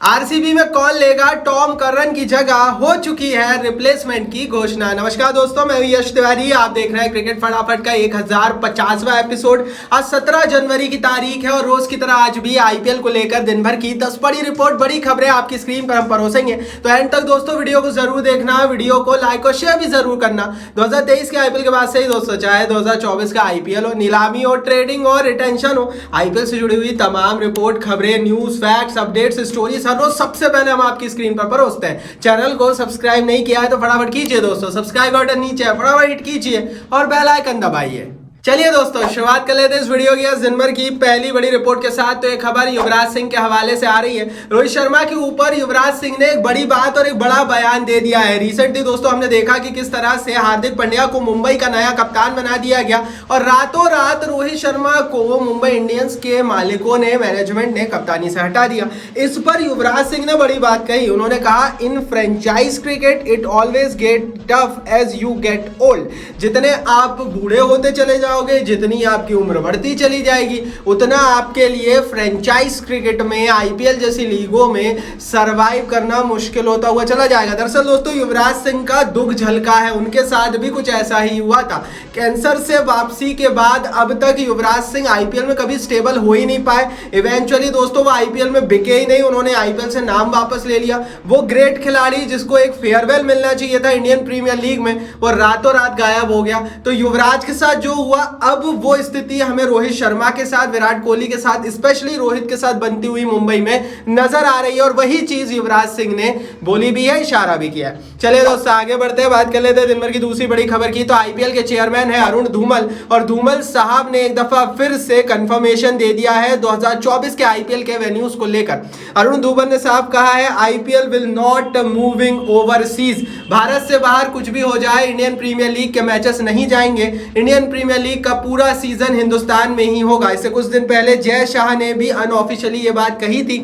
RCB में कौन लेगा टॉम करन की जगह, हो चुकी है रिप्लेसमेंट की घोषणा। नमस्कार दोस्तों, मैं यश तिवारी, आप देख रहे हैं क्रिकेट फटाफट का 1050वां एपिसोड। आज 17 जनवरी की तारीख है और रोज की तरह आज भी आईपीएल को लेकर दिन भर की 10 बड़ी रिपोर्ट, बड़ी खबरें आपकी स्क्रीन पर हम परोसेंगे। तो एंड तक दोस्तों वीडियो को जरूर देखना, वीडियो को लाइक और शेयर भी जरूर करना। 2023 के आईपीएल के बाद से ही दोस्तों, चाहे 2024 का आईपीएल हो, नीलामी हो, ट्रेडिंग हो, रिटेंशन हो, आईपीएल से जुड़ी हुई तमाम रिपोर्ट, खबरें, न्यूज, फैक्ट्स, अपडेट्स, स्टोरीज हर रोज सबसे पहले हम आपकी स्क्रीन पर परोसते हैं। चैनल को सब्सक्राइब नहीं किया है तो फटाफट कीजिए दोस्तों, सब्सक्राइब बटन नीचे है, फटाफट हिट कीजिए और बेल आइकन दबाइए। चलिए दोस्तों, शुरुआत कर लेते हैं इस वीडियो की दिन भर की पहली बड़ी रिपोर्ट के साथ। तो एक खबर युवराज सिंह के हवाले से आ रही है। रोहित शर्मा के ऊपर युवराज सिंह ने एक बड़ी बात और एक बड़ा बयान दे दिया है। रिसेंटली दोस्तों हमने देखा कि किस तरह से हार्दिक पांड्या को मुंबई का नया कप्तान बना दिया गया और रातों रात रोहित शर्मा को मुंबई इंडियंस के मालिकों ने, मैनेजमेंट ने कप्तानी से हटा दिया। इस पर युवराज सिंह ने बड़ी बात कही। उन्होंने कहा, in franchise cricket it always get tough as you get old. जितने आप बूढ़े होते चले जाओ, जितनी आपकी उम्र बढ़ती चली जाएगी, उतना आपके लिए फ्रेंचाइज क्रिकेट में, आईपीएल जैसी लीगों में सरवाइव करना मुश्किल होता हुआ चला जाएगा। दरअसल दोस्तों युवराज सिंह का दुख झलका है, उनके साथ भी कुछ ऐसा ही हुआ था। कैंसर से वापसी के बाद अब तक युवराज सिंह आईपीएल में कभी स्टेबल हो ही नहीं पाए। इवेंचुअली दोस्तों वो आईपीएल में बिके ही नहीं, उन्होंने आईपीएल से नाम वापस ले लिया। वो ग्रेट खिलाड़ी जिसको एक फेयरवेल मिलना चाहिए था इंडियन प्रीमियर लीग में, वो रातों रात गायब हो गया। तो युवराज के साथ जो हुआ, अब वो स्थिति हमें रोहित शर्मा के साथ, विराट कोहली के साथ, स्पेशली रोहित के साथ बनती हुई मुंबई में नजर आ रही है। और वही चीज युवराज सिंह ने बोली भी है, इशारा भी किया है। चलिए दोस्तों आगे बढ़ते हैं, बात कर लेते हैं दिन भर की दूसरी बड़ी खबर की। तो आईपीएल के चेयरमैन है अरुण धूमल, और धूमल साहब ने एक दफा फिर से कंफर्मेशन दे दिया है 2024 के आईपीएल के वेन्यूज को लेकर। अरुण धूमल ने साफ कहा है, IPL will not moving overseas. Bharat से बाहर कुछ भी हो जाए, इंडियन प्रीमियर लीग के मैचेस नहीं जाएंगे। इंडियन प्रीमियर लीग का पूरा सीजन हिंदुस्तान में ही होगा। इससे कुछ दिन पहले जय शाह ने भी अनऑफिशियली ये बात कही थी,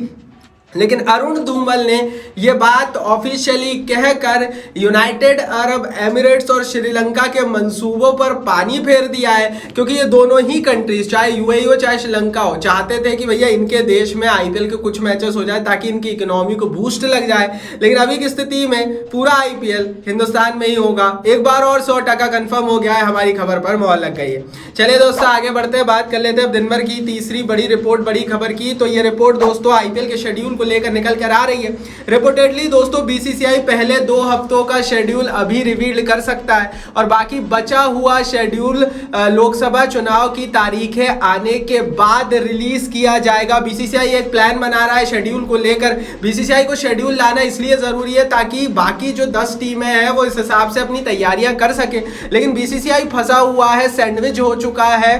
लेकिन अरुण धूमल ने यह बात ऑफिशियली कहकर यूनाइटेड अरब एमिरेट्स और श्रीलंका के मंसूबों पर पानी फेर दिया है। क्योंकि ये दोनों ही कंट्रीज, चाहे यूएई हो चाहे श्रीलंका हो, चाहते थे कि भैया इनके देश में आईपीएल के कुछ मैचेस हो जाए ताकि इनकी इकोनॉमी को बूस्ट लग जाए। लेकिन अभी की स्थिति में पूरा आईपीएल हिंदुस्तान में ही होगा। एक बार और 100% कंफर्म हो गया है, हमारी खबर पर मोहर लग गई है। चलिए दोस्तों आगे बढ़ते हैं, बात कर लेते हैं दिन भर की तीसरी बड़ी रिपोर्ट, बड़ी खबर की। तो ये रिपोर्ट दोस्तों आईपीएल के शेड्यूल को लेकर निकल कर आ रही है। रिपोर्टेडली दोस्तों बीसीसीआई पहले 2 हफ्तों का शेड्यूल अभी रिवील कर सकता है और बाकी बचा हुआ शेड्यूल लोकसभा चुनाव की तारीखें आने के बाद रिलीज किया जाएगा। बीसीसीआई एक प्लान बना रहा है शेड्यूल को लेकर। बीसीसीआई को शेड्यूल लाना इसलिए जरूरी है ताकि बाकी जो 10 टीमें हैं वो इस हिसाब से अपनी तैयारियां कर सके। लेकिन बीसीसीआई फंसा हुआ है, सैंडविच हो चुका है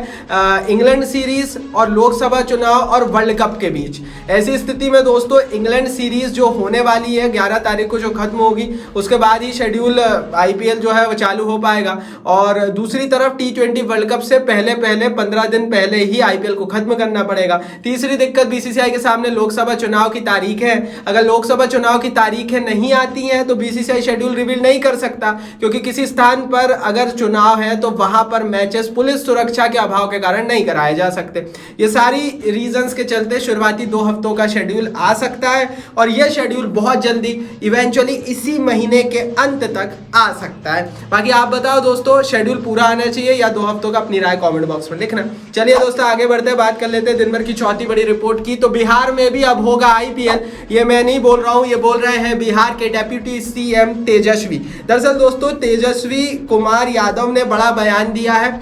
इंग्लैंड सीरीज और लोकसभा चुनाव और वर्ल्ड कप के बीच। ऐसी स्थिति में दोस्तों इंग्लैंड सीरीज जो होने वाली है 11 तारीख को, जो खत्म होगी, उसके बाद ही शेड्यूल आईपीएल जो है वो चालू हो पाएगा। और दूसरी तरफ टी20 वर्ल्ड कप से पहले 15 दिन पहले ही आईपीएल को खत्म करना पड़ेगा। तीसरी दिक्कत बीसीसीआई के सामने लोकसभा चुनाव की तारीख है। अगर लोकसभा चुनाव की तारीखें नहीं आती हैं तो बीसीसीआई शेड्यूल रिवील नहीं कर सकता, क्योंकि किसी स्थान पर अगर चुनाव है तो वहां पर मैचेस पुलिस सुरक्षा के अभाव के कारण नहीं कराए जा सकते। ये सारी रीजंस के चलते शुरुआती 2 हफ्तों का शेड्यूल आ सकता है और यह शेड्यूल बहुत जल्दी, इवेंचुअली इसी महीने के अंत तक आ सकता है। बाकी आप बताओ दोस्तों, शेड्यूल पूरा आना चाहिए या 2 हफ्तों का? अपनी राय कमेंट बॉक्स में लिखना। चलिए दोस्तों आगे बढ़ते हैं, बात कर लेते हैं दिन भर की चौथी बड़ी रिपोर्ट की। तो बिहार में भी अब होगा आईपीएल। ये मैं नहीं बोल रहा हूं, ये बोल रहे हैं बिहार के डेप्यूटी सीएम तेजस्वी। दरअसल दोस्तों तेजस्वी कुमार यादव ने बड़ा बयान दिया है।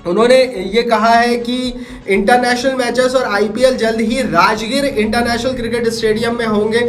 उन्होंने ये कहा है कि इंटरनेशनल मैचेस और आईपीएल जल्द ही राजगीर इंटरनेशनल क्रिकेट स्टेडियम में होंगे।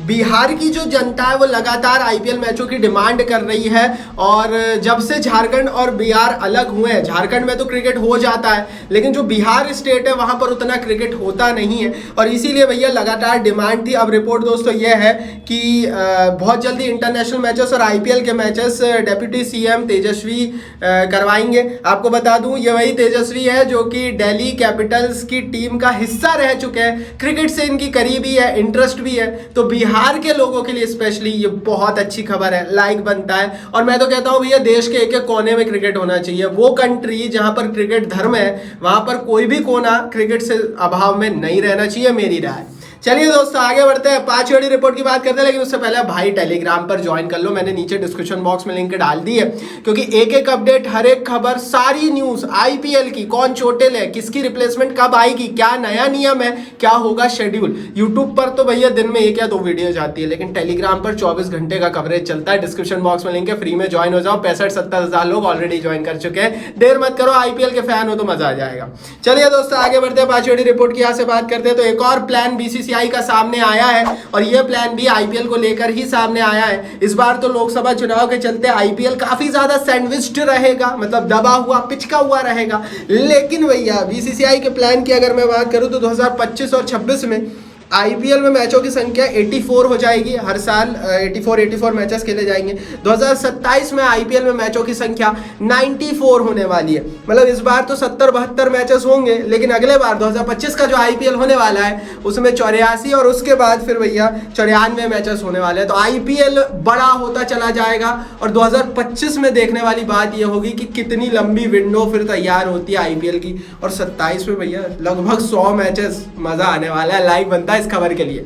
बिहार की जो जनता है वो लगातार आईपीएल मैचों की डिमांड कर रही है और जब से झारखंड और बिहार अलग हुए हैं, झारखंड में तो क्रिकेट हो जाता है लेकिन जो बिहार स्टेट है वहां पर उतना क्रिकेट होता नहीं है और इसीलिए भैया लगातार डिमांड थी। अब रिपोर्ट दोस्तों ये है कि बहुत जल्दी इंटरनेशनल मैचेस और आईपीएल के मैचेस डेप्यूटी सीएम तेजस्वी करवाएंगे। आपको बता दूं ये वही तेजस्वी है जो कि दिल्ली कैपिटल्स की टीम का हिस्सा रह चुके हैं। क्रिकेट से इनकी करीबी है, इंटरेस्ट भी है, तो बिहार के लोगों के लिए स्पेशली ये बहुत अच्छी खबर है, लाइक बनता है। और मैं तो कहता हूँ भैया देश के एक एक कोने में क्रिकेट होना चाहिए। वो कंट्री जहां पर क्रिकेट धर्म है वहां पर कोई भी कोना क्रिकेट से अभाव में नहीं रहना चाहिए, मेरी राय। चलिए दोस्तों आगे बढ़ते हैं, 5 बड़ी रिपोर्ट की बात करते हैं, लेकिन उससे पहले भाई टेलीग्राम पर ज्वाइन कर लो। मैंने नीचे डिस्क्रिप्शन बॉक्स में लिंक डाल दी है, क्योंकि एक एक अपडेट, हर एक खबर, सारी न्यूज आईपीएल की, कौन चोटिल है, किसकी रिप्लेसमेंट कब आएगी, क्या नया नियम है, क्या होगा शेड्यूल। यूट्यूब पर तो भैया दिन में 1 या 2 वीडियो जाती है, लेकिन टेलीग्राम पर 24 घंटे का कवरेज चलता है। डिस्क्रिप्शन बॉक्स में लिंक है, फ्री में ज्वाइन हो जाओ। 65-70 हजार लोग ऑलरेडी ज्वाइन कर चुके हैं। देर मत करो, आईपीएल के फैन हो तो मजा आ जाएगा। चलिए दोस्तों आगे बढ़ते हैं, 5 बड़ी रिपोर्ट की यहाँ से बात करते हैं। तो एक और प्लान बीसीसीआई का सामने आया है, और यह प्लान भी आईपीएल को लेकर ही सामने आया है। इस बार तो लोकसभा चुनाव के चलते आईपीएल काफी ज्यादा सैंडविच्ड रहेगा, मतलब दबा हुआ, पिचका हुआ रहेगा। लेकिन भैया बीसीसीआई के प्लान की अगर मैं बात करूं तो 2025 और 26 में आईपीएल में मैचों की संख्या 84 हो जाएगी। हर साल 84 मैचेस खेले जाएंगे। 2027 में आईपीएल में मैचों की संख्या 94 होने वाली है। मतलब इस बार तो 70-72 मैचेस होंगे, लेकिन अगले बार 2025 का जो आईपीएल होने वाला है उसमें 84 और उसके बाद फिर भैया 94 मैचेस होने वाले हैं। तो आईपीएल बड़ा होता चला जाएगा, और 2025 में देखने वाली बात यह होगी कि कितनी लंबी विंडो फिर तैयार होती है आईपीएल की। और 27 में भैया लगभग 100 मैचेस, मजा आने वाला है। लाइव बनता है इस खबर के लिए।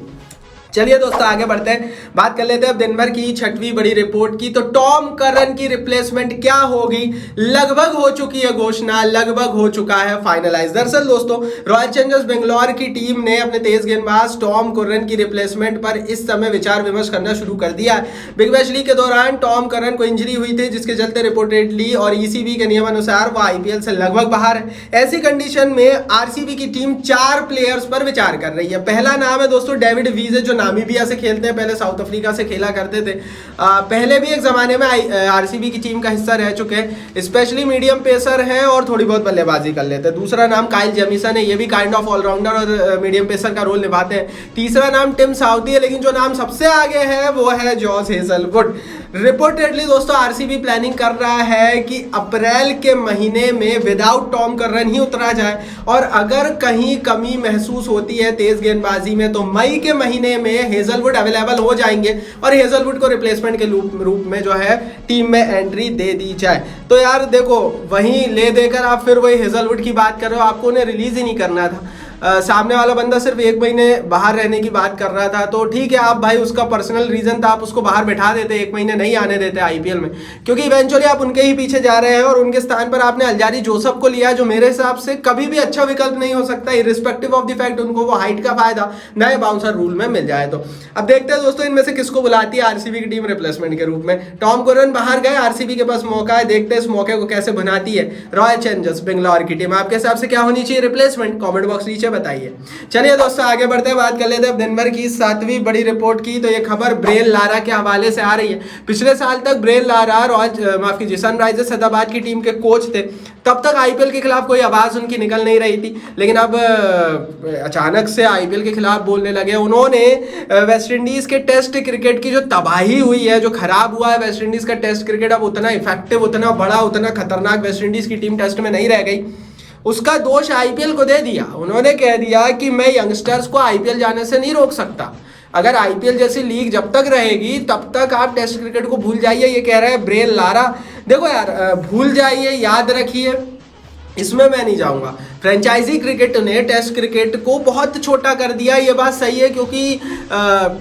चलिए दोस्तों आगे बढ़ते हैं, बात कर लेते हैं अब दिन भर की 6वीं बड़ी रिपोर्ट की। तो टॉम करन की रिप्लेसमेंट क्या होगी, लगभग हो चुकी है घोषणा, लगभग हो चुका है फाइनलाइज। दरअसल दोस्तों रॉयल चैलेंजर्स बेंगलोर की टीम ने अपने तेज गेंदबाज टॉम करन की रिप्लेसमेंट पर इस समय विचार विमर्श करना शुरू कर दिया है। बिग बैश लीग के दौरान टॉम करन को इंजरी हुई थी, जिसके चलते रिपोर्टेडली और ईसीबी के नियमानुसार वो आईपीएल से लगभग बाहर है। ऐसी कंडीशन में आरसीबी की टीम 4 प्लेयर्स पर विचार कर रही है। पहला नाम है दोस्तों डेविड वीजे, जो नामीबिया से खेलते हैं, पहले साउथ अफ्रीका से खेला करते थे। पहले भी एक जमाने में आरसीबी की टीम का हिस्सा रह चुके हैं। स्पेशली मीडियम पेसर हैं और थोड़ी बहुत बल्लेबाजी कर लेते हैं। दूसरा नाम काइल जेमिसन है, ये भी काइंड ऑफ ऑलराउंडर और मीडियम पेसर का रोल निभाते हैं। तीसरा नाम टिम साउथी है, लेकिन जो नाम सबसे आगे है वो है जॉस हेजलवुड। रिपोर्टेडली दोस्तों आरसीबी प्लानिंग कर रहा है कि अप्रैल के महीने में विदाउट टॉम करन ही उतरा जाए, और अगर कहीं कमी महसूस होती है तेज गेंदबाजी में तो मई के महीने में हेजलवुड अवेलेबल हो जाएंगे और हेजलवुड को रिप्लेसमेंट के रूप में जो है टीम में एंट्री दे दी जाए। तो यार देखो, वहीं ले देकर आप फिर वही हेजलवुड की बात कर रहे हो, आपको उन्हें रिलीज ही नहीं करना था। सामने वाला बंदा सिर्फ 1 महीने बाहर रहने की बात कर रहा था, तो ठीक है आप भाई उसका पर्सनल रीजन था, आप उसको बाहर बैठा देते, 1 महीने नहीं आने देते आईपीएल में, क्योंकि इवेंचुअली आप उनके ही पीछे जा रहे हैं और उनके स्थान पर आपने अल्जारी जोसेफ को लिया, जो मेरे हिसाब से कभी भी अच्छा विकल्प नहीं हो सकता, इर्रिस्पेक्टिव ऑफ द फैक्ट उनको वो हाइट का फायदा नए बाउंसर रूल में मिल जाए। तो अब देखते हैं दोस्तों इनमें से किसको बुलाती है आरसीबी की टीम रिप्लेसमेंट के रूप में। टॉम करन बाहर गए, आरसीबी के पास मौका है, देखते हैं इस मौके को कैसे बनाती है रॉयल चैलेंजर्स बेंगलोर की टीम। आपके हिसाब से क्या होनी चाहिए रिप्लेसमेंट, कमेंट बॉक्स नीचे बताइए। चलिए दोस्तों आगे बढ़ते हैं, बात कर लेते हैं दिन भर की 7वीं बड़ी रिपोर्ट की। तो ये खबर ब्रेन लारा के हवाले से आ रही है। पिछले साल तक ब्रेन लारा सनराइजर्स हैदराबाद की टीम के कोच थे। तब तक आईपीएल के खिलाफ कोई आवाज उनकी निकल नहीं रही थी, लेकिन अब अचानक से आईपीएल के खिलाफ बोलने लगे। उन्होंने वेस्ट इंडीज के टेस्ट क्रिकेट की जो तबाही हुई है, जो खराब हुआ है वेस्ट इंडीज का टेस्ट क्रिकेट, अब उतना इफेक्टिव, उतना बड़ा, उतना खतरनाक वेस्ट इंडीज की टीम टेस्ट में नहीं रह गई, उसका दोष आईपीएल को दे दिया। उन्होंने कह दिया कि मैं यंगस्टर्स को आईपीएल जाने से नहीं रोक सकता, अगर आईपीएल जैसी लीग जब तक रहेगी तब तक आप टेस्ट क्रिकेट को भूल जाइए, ये कह रहा है ब्रेन लारा। देखो यार, भूल जाइए, याद रखिए, इसमें मैं नहीं जाऊंगा। फ्रेंचाइजी क्रिकेट ने टेस्ट क्रिकेट को बहुत छोटा कर दिया, ये बात सही है, क्योंकि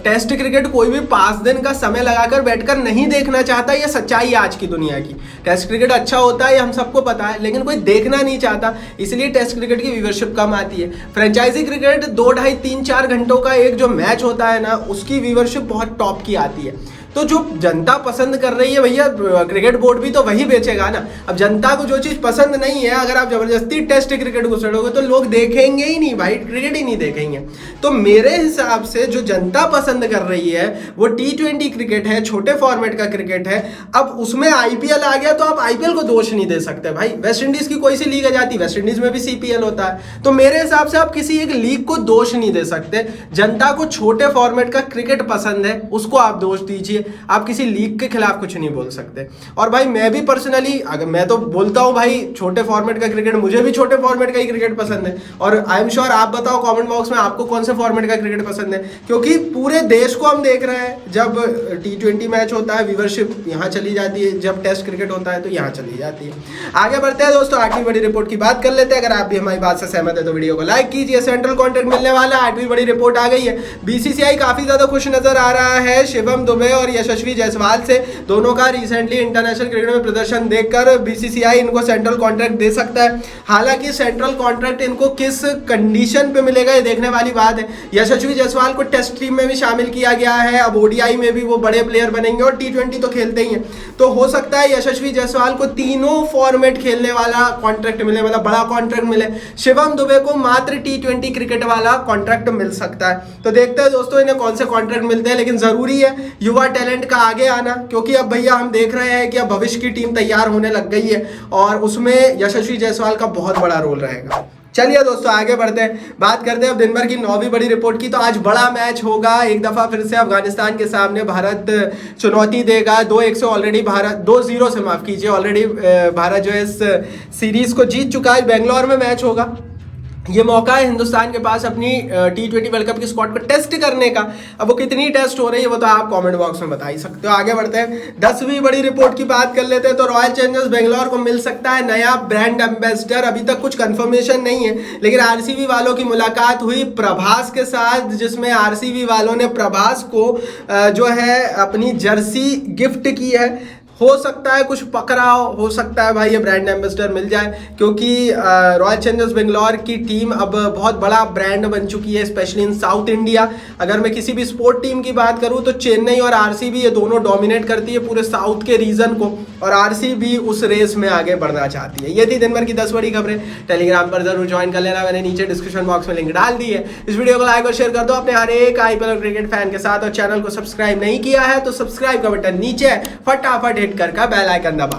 टेस्ट क्रिकेट कोई भी 5 दिन का समय लगाकर बैठकर नहीं देखना चाहता, ये सच्चाई है आज की दुनिया की। टेस्ट क्रिकेट अच्छा होता है, ये हम सबको पता है, लेकिन कोई देखना नहीं चाहता, इसलिए टेस्ट क्रिकेट की व्यूवरशिप कम आती है। फ्रेंचाइजी क्रिकेट 2, ढाई, 3, 4 घंटों का एक जो मैच होता है ना, उसकी व्यूवरशिप बहुत टॉप की आती है। तो जो जनता पसंद कर रही है भैया, क्रिकेट बोर्ड भी तो वही बेचेगा ना। अब जनता को जो चीज़ पसंद नहीं है, अगर आप जबरदस्ती टेस्ट क्रिकेट को छेड़ोगे तो लोग देखेंगे ही नहीं भाई, क्रिकेट ही नहीं देखेंगे। तो मेरे हिसाब से जो जनता पसंद कर रही है वो T20 क्रिकेट है, छोटे फॉर्मेट का क्रिकेट है। अब उसमें आईपीएल आ गया तो आप आईपीएल को दोष नहीं दे सकते भाई। वेस्ट इंडीज की कोई सी लीग आ जाती, वेस्ट इंडीज में भी सीपीएल होता है, तो मेरे हिसाब से आप किसी एक लीग को दोष नहीं दे सकते। जनता को छोटे फॉर्मेट का क्रिकेट पसंद है, उसको आप दोष दीजिए, आप किसी लीग के खिलाफ कुछ नहीं बोल सकते। और भाई मैं भी पर्सनली, अगर मैं तो बोलता हूं भाई छोटे फॉर्मेट का क्रिकेट, मुझे भी छोटे फॉर्मेट का ही क्रिकेट पसंद है। और आई एम श्योर आप बताओ कमेंट बॉक्स में आपको कौन से फॉर्मेट का क्रिकेट पसंद है, क्योंकि पूरे देश को हम देख रहे हैं। जब T20 मैच होता है व्यूवरशिप यहाँ चली जाती है, जब टेस्ट क्रिकेट होता है तो यहाँ चली जाती है। आगे बढ़ते हैं दोस्तों, 8वीं बड़ी रिपोर्ट की बात कर लेते हैं। अगर आप भी हमारी बात से सहमत है तो वीडियो को लाइक कीजिए। सेंट्रल कॉन्ट्रैक्ट मिलने वाला है, 8वीं बड़ी रिपोर्ट आ गई है। BCCI काफी ज्यादा खुश नजर आ रहा है शिवम दुबे और यशस्वी जायसवाल से। दोनों का रिसेंटली इंटरनेशनल क्रिकेट में प्रदर्शन देखकर BCCI इनको सेंट्रल कॉन्ट्रैक्ट दे सकता है। हालांकि सेंट्रल कॉन्ट्रैक्ट इनको किस कंडीशन पे मिलेगा ये देखने वाली बात है। यशस्वी जायसवाल को टेस्ट टीम में भी शामिल किया गया है, अब ODI में भी वो बड़े प्लेयर बनेंगे और T20 तो खेलते ही हैं। तो हो सकता है यशस्वी जायसवाल को तीनों फॉर्मेट खेलने वाला कॉन्ट्रैक्ट मिले, मतलब बड़ा कॉन्ट्रैक्ट मिले। शिवम दुबे को मात्र T20 क्रिकेट वाला कॉन्ट्रैक्ट मिल सकता है। तो देखते हैं दोस्तों इन्हें कौन से कॉन्ट्रैक्ट मिलते हैं, लेकिन जरूरी है युवा टैलेंट का आगे आना, क्योंकि अब भैया हम देख रहे हैं कि अब भविष्य की टीम तैयार होने लग गई है और उसमें यशस्वी जायसवाल का बहुत बड़ा रोल रहेगा। चलिए दोस्तों आगे बढ़ते हैं, बात करते हैं अब दिन भर की 9वीं बड़ी रिपोर्ट की। तो आज बड़ा मैच होगा, एक दफा फिर से अफगानिस्तान के सामने भारत चुनौती देगा। 2-1 से ऑलरेडी भारत 2-0 से माफ कीजिए, ऑलरेडी भारत जो है इस सीरीज को जीत चुका है। बेंगलोर में मैच होगा, ये मौका है हिंदुस्तान के पास अपनी T20 वर्ल्ड कप की स्क्वाड को टेस्ट करने का। अब वो कितनी टेस्ट हो रही है वो तो आप कमेंट बॉक्स में बता ही सकते हो। आगे बढ़ते हैं, 10वीं बड़ी रिपोर्ट की बात कर लेते हैं। तो रॉयल चैलेंजर्स बेंगलोर को मिल सकता है नया ब्रांड एम्बेसडर। अभी तक कुछ कंफर्मेशन नहीं है, लेकिन RCB वालों की मुलाकात हुई प्रभास के साथ, जिसमें RCB वालों ने प्रभास को जो है अपनी जर्सी गिफ्ट की है। हो सकता है कुछ पकड़ाव, हो सकता है भाई ये ब्रांड एम्बेसडर मिल जाए, क्योंकि रॉयल चैलेंजर्स बेंगलोर की टीम अब बहुत बड़ा ब्रांड बन चुकी है, स्पेशली इन साउथ इंडिया। अगर मैं किसी भी स्पोर्ट टीम की बात करूं तो चेन्नई और RCB ये दोनों डोमिनेट करती है पूरे साउथ के रीजन को, और RCB उस रेस में आगे बढ़ना चाहती है। ये थी दिन भर की 10 बड़ी खबरें। टेलीग्राम पर जरूर ज्वाइन कर लेना, मैंने नीचे डिस्क्रिप्शन बॉक्स में लिंक डाल दी है। इस वीडियो को लाइक और शेयर कर दो अपने हर एक IPL और क्रिकेट फैन के साथ, और चैनल को सब्सक्राइब नहीं किया है तो सब्सक्राइब का बटन नीचे है, फटाफट हिट कर बेल आइकन दबाओ।